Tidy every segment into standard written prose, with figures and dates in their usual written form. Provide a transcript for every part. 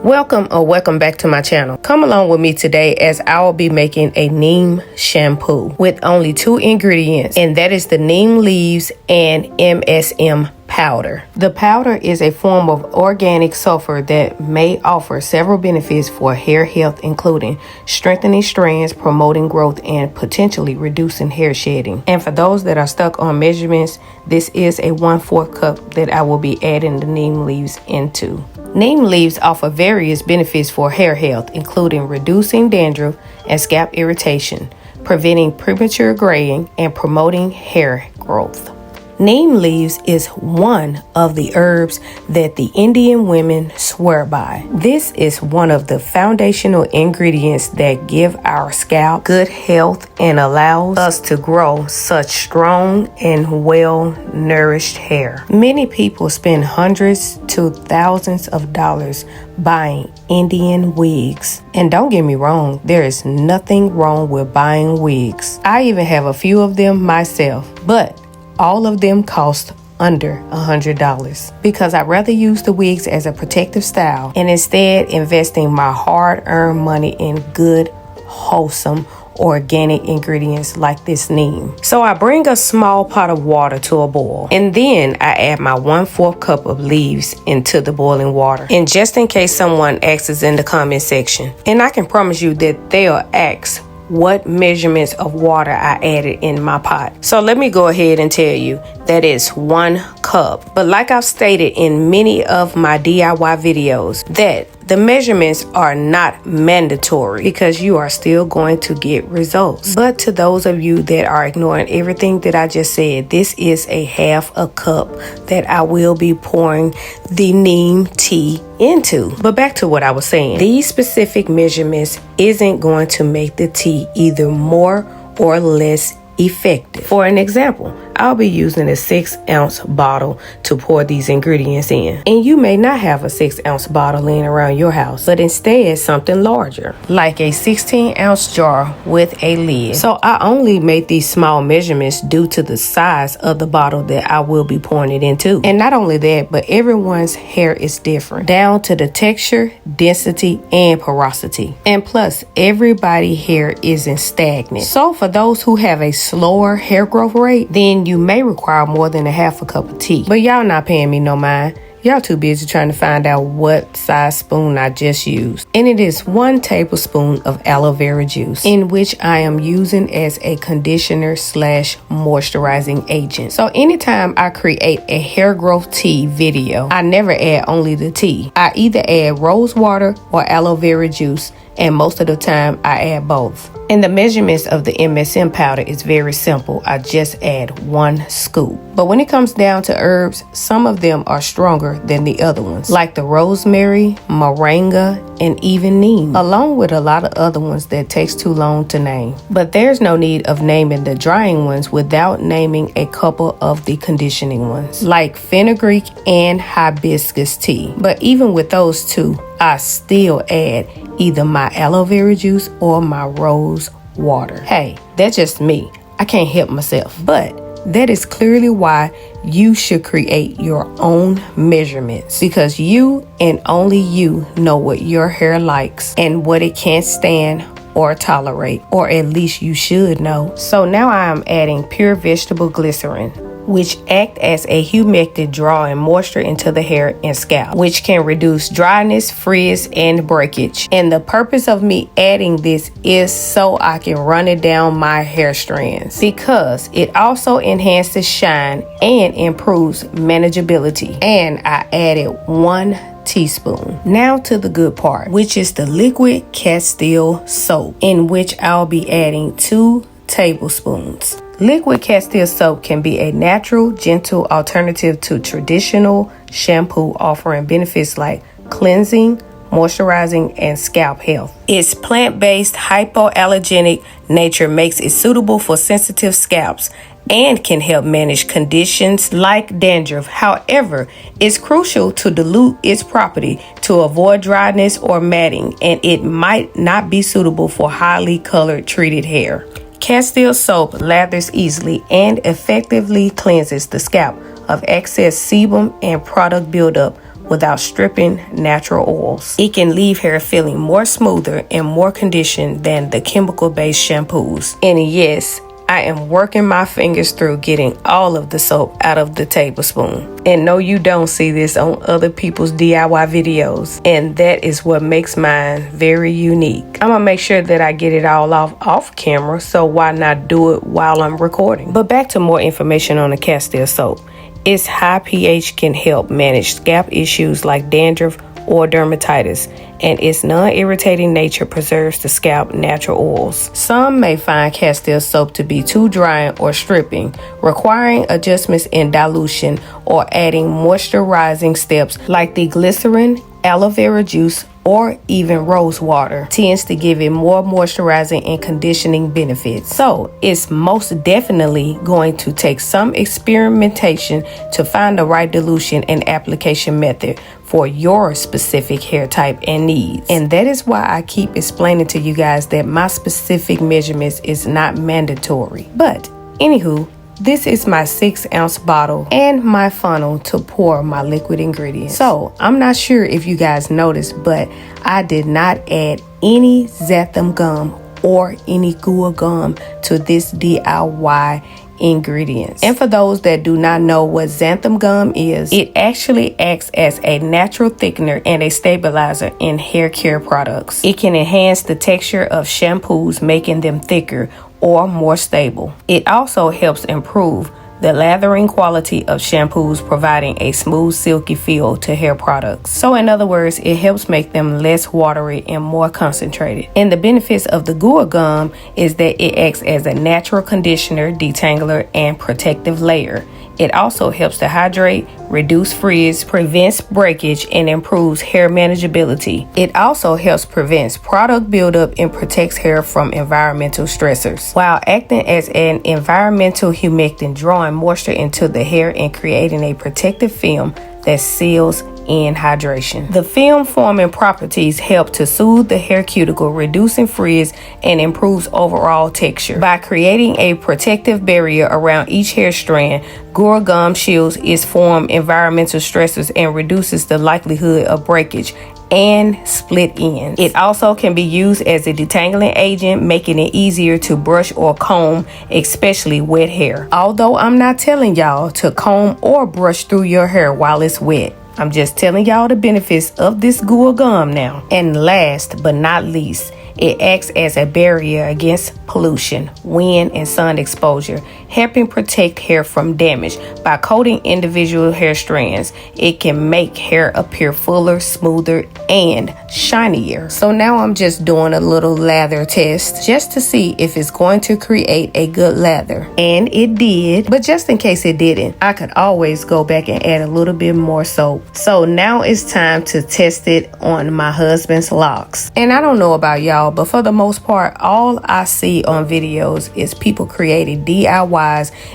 Welcome back to my channel. Come along with me today as I will be making a neem shampoo with only 2 ingredients, and that is the neem leaves and MSM powder. The powder is a form of organic sulfur that may offer several benefits for hair health, including strengthening strands, promoting growth, and potentially reducing hair shedding. And for those that are stuck on measurements, this is a 1/4 cup that I will be adding the neem leaves into. Neem leaves offer various benefits for hair health, including reducing dandruff and scalp irritation, preventing premature graying, and promoting hair growth. Neem leaves is one of the herbs that the Indian women swear by. This is one of the foundational ingredients that give our scalp good health and allows us to grow such strong and well-nourished hair. Many people spend hundreds to thousands of dollars buying Indian wigs. And don't get me wrong, there is nothing wrong with buying wigs. I even have a few of them myself, but all of them cost under $100 because I'd rather use the wigs as a protective style and instead investing my hard-earned money in good, wholesome, organic ingredients like this neem. So I bring a small pot of water to a boil, and then I add my 1/4 cup of leaves into the boiling water. And just in case someone asks in the comment section, and I can promise you that they'll ask what measurements of water I added in my pot. So let me go ahead and tell you that it's 1 cup. But like I've stated in many of my DIY videos, that the measurements are not mandatory because you are still going to get results. But to those of you that are ignoring everything that I just said, this is a 1/2 cup that I will be pouring the neem tea into. But back to what I was saying, these specific measurements isn't going to make the tea either more or less effective. For an example, I'll be using a 6-ounce bottle to pour these ingredients in. And you may not have a 6-ounce bottle laying around your house, but instead something larger, like a 16-ounce jar with a lid. So I only made these small measurements due to the size of the bottle that I will be pouring it into. And not only that, but everyone's hair is different, down to the texture, density, and porosity. And plus, everybody's hair isn't stagnant. So for those who have a slower hair growth rate, then you may require more than a 1/2 cup of tea. But y'all not paying me no mind. Y'all too busy trying to find out what size spoon I just used. And it is 1 tablespoon of aloe vera juice, in which I am using as a conditioner / moisturizing agent. So anytime I create a hair growth tea video, I never add only the tea. I either add rose water or aloe vera juice, and most of the time I add both. And the measurements of the MSM powder is very simple. I just add 1 scoop. But when it comes down to herbs, some of them are stronger than the other ones, like the rosemary, moringa, and even neem, along with a lot of other ones that takes too long to name. But there's no need of naming the drying ones without naming a couple of the conditioning ones, like fenugreek and hibiscus tea. But even with those 2, I still add either my aloe vera juice or my rose water. Hey, that's just me. I can't help myself. But that is clearly why you should create your own measurements, because you and only you know what your hair likes and what it can't stand or tolerate, or at least you should know. So now I am adding pure vegetable glycerin, which act as a humectant, drawing moisture into the hair and scalp, which can reduce dryness, frizz, and breakage. And the purpose of me adding this is so I can run it down my hair strands, because it also enhances shine and improves manageability. And I added 1 teaspoon. Now to the good part, which is the liquid castile soap, in which I'll be adding 2 tablespoons. Liquid castile soap can be a natural, gentle alternative to traditional shampoo, offering benefits like cleansing, moisturizing, and scalp health. Its plant-based hypoallergenic nature makes it suitable for sensitive scalps and can help manage conditions like dandruff. However, it's crucial to dilute its property to avoid dryness or matting, and it might not be suitable for highly colored treated hair. Castile soap lathers easily and effectively cleanses the scalp of excess sebum and product buildup without stripping natural oils. It can leave hair feeling more smoother and more conditioned than the chemical-based shampoos. And yes, I am working my fingers through getting all of the soap out of the tablespoon. And no, you don't see this on other people's DIY videos. And that is what makes mine very unique. I'm gonna make sure that I get it all off camera, so why not do it while I'm recording? But back to more information on the castile soap. Its high pH can help manage scalp issues like dandruff or dermatitis, and its non-irritating nature preserves the scalp natural oils. Some may find castile soap to be too dry or stripping, requiring adjustments in dilution or adding moisturizing steps like the glycerin, aloe vera juice, or even rose water tends to give it more moisturizing and conditioning benefits. So it's most definitely going to take some experimentation to find the right dilution and application method for your specific hair type and needs. And that is why I keep explaining to you guys that my specific measurements is not mandatory. But anywho, this is my 6-ounce bottle and my funnel to pour my liquid ingredients. So I'm not sure if you guys noticed, but I did not add any xanthan gum or any guar gum to this DIY ingredients. And for those that do not know what xanthan gum is, it actually acts as a natural thickener and a stabilizer in hair care products. It can enhance the texture of shampoos, making them thicker or more stable. It also helps improve the lathering quality of shampoos, providing a smooth, silky feel to hair products. So in other words, it helps make them less watery and more concentrated. And the benefits of the guar gum is that it acts as a natural conditioner, detangler, and protective layer. It also helps to hydrate, reduce frizz, prevents breakage, and improves hair manageability. It also helps prevent product buildup and protects hair from environmental stressors, while acting as an environmental humectant, drawing moisture into the hair and creating a protective film that seals in hydration. The film forming properties help to soothe the hair cuticle, reducing frizz and improves overall texture. By creating a protective barrier around each hair strand, guar gum shields its form environmental stressors and reduces the likelihood of breakage and split ends. It also can be used as a detangling agent, making it easier to brush or comb, especially wet hair. Although I'm not telling y'all to comb or brush through your hair while it's wet. I'm just telling y'all the benefits of this guar gum now. And last but not least, it acts as a barrier against pollution, wind, and sun exposure, helping protect hair from damage. By coating individual hair strands, it can make hair appear fuller, smoother, and shinier. So now I'm just doing a little lather test just to see if it's going to create a good lather. And it did, but just in case it didn't, I could always go back and add a little bit more soap. So now it's time to test it on my husband's locks. And I don't know about y'all, but for the most part, all I see on videos is people creating DIYs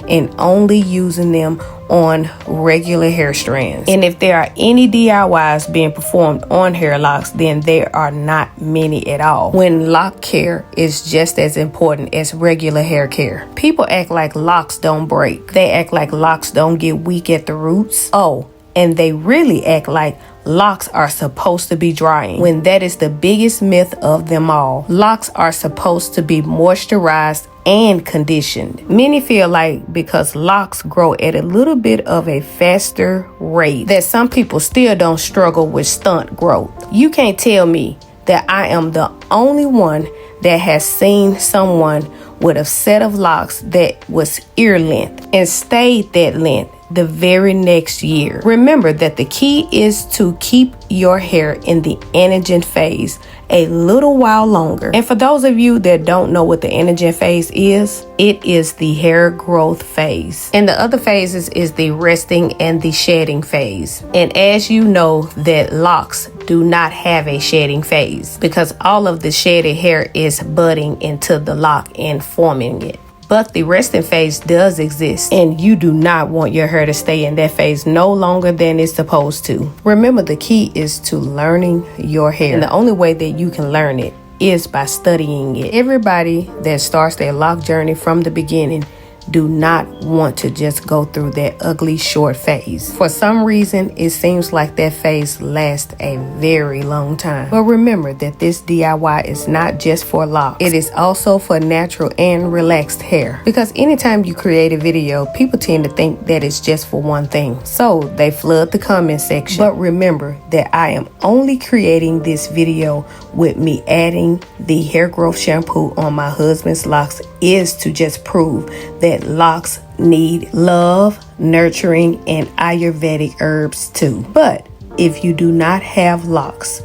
and only using them on regular hair strands. And if there are any DIYs being performed on hair locks, then there are not many at all, when lock care is just as important as regular hair care. People act like locks don't break. They act like locks don't get weak at the roots. Oh, and they really act like locks are supposed to be drying, when that is the biggest myth of them all. Locks are supposed to be moisturized and conditioned. Many feel like because locks grow at a little bit of a faster rate, that some people still don't struggle with stunt growth. You can't tell me that I am the only one that has seen someone with a set of locks that was ear length and stayed that length the very next year. Remember that the key is to keep your hair in the anagen phase a little while longer. And for those of you that don't know what the anagen phase is, it is the hair growth phase. And the other phases is the resting and the shedding phase. And as you know, that locks do not have a shedding phase, because all of the shedded hair is budding into the lock and forming it. But the resting phase does exist, and you do not want your hair to stay in that phase no longer than it's supposed to. Remember, the key is to learning your hair, and the only way that you can learn it is by studying it. Everybody that starts their lock journey from the beginning do not want to just go through that ugly short phase. For some reason, it seems like that phase lasts a very long time. But remember that this DIY is not just for locks. It is also for natural and relaxed hair. Because anytime you create a video, people tend to think that it's just for one thing. So they flood the comment section. But remember that I am only creating this video with me adding the hair growth shampoo on my husband's locks is to just prove that locks need love, nurturing, and Ayurvedic herbs too. But if you do not have locks,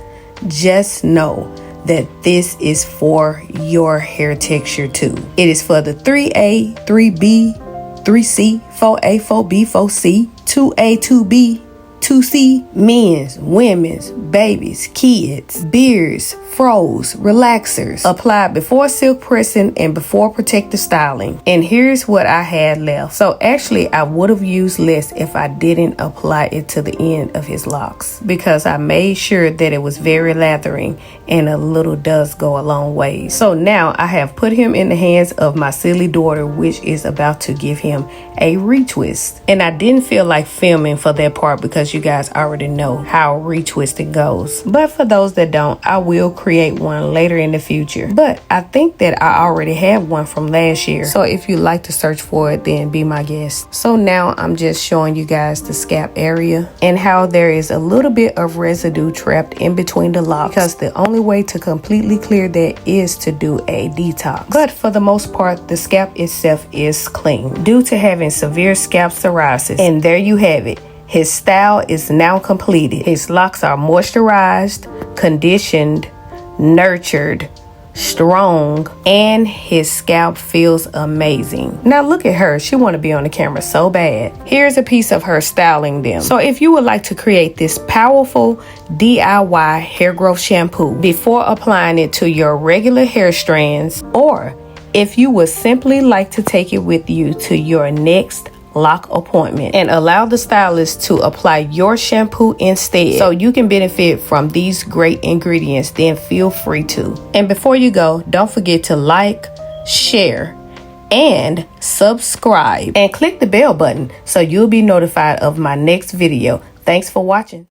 just know that this is for your hair texture too. It is for the 3A, 3B, 3C, 4A, 4B, 4C, 2A, 2B, 2C, men's, women's, babies, kids, beards, froze, relaxers. Applied before silk pressing and before protective styling. And here's what I had left. So actually I would have used less if I didn't apply it to the end of his locks, because I made sure that it was very lathering, and a little does go a long way. So now I have put him in the hands of my silly daughter, which is about to give him a retwist. And I didn't feel like filming for that part because you guys already know how retwisting goes. But for those that don't, I will create one later in the future. But I think that I already have one from last year. So if you like to search for it, then be my guest. So now I'm just showing you guys the scalp area and how there is a little bit of residue trapped in between the locks, because the only way to completely clear that is to do a detox. But for the most part, the scalp itself is clean due to having severe scalp psoriasis. And there you have it. His style is now completed. His locks are moisturized, conditioned, nurtured, strong, and his scalp feels amazing. Now look at her. She want to be on the camera so bad. Here's a piece of her styling them. So if you would like to create this powerful DIY hair growth shampoo before applying it to your regular hair strands, or if you would simply like to take it with you to your next lock appointment and allow the stylist to apply your shampoo instead so you can benefit from these great ingredients, then feel free to. And before you go, don't forget to like, share, and subscribe, and click the bell button so you'll be notified of my next video. Thanks for watching.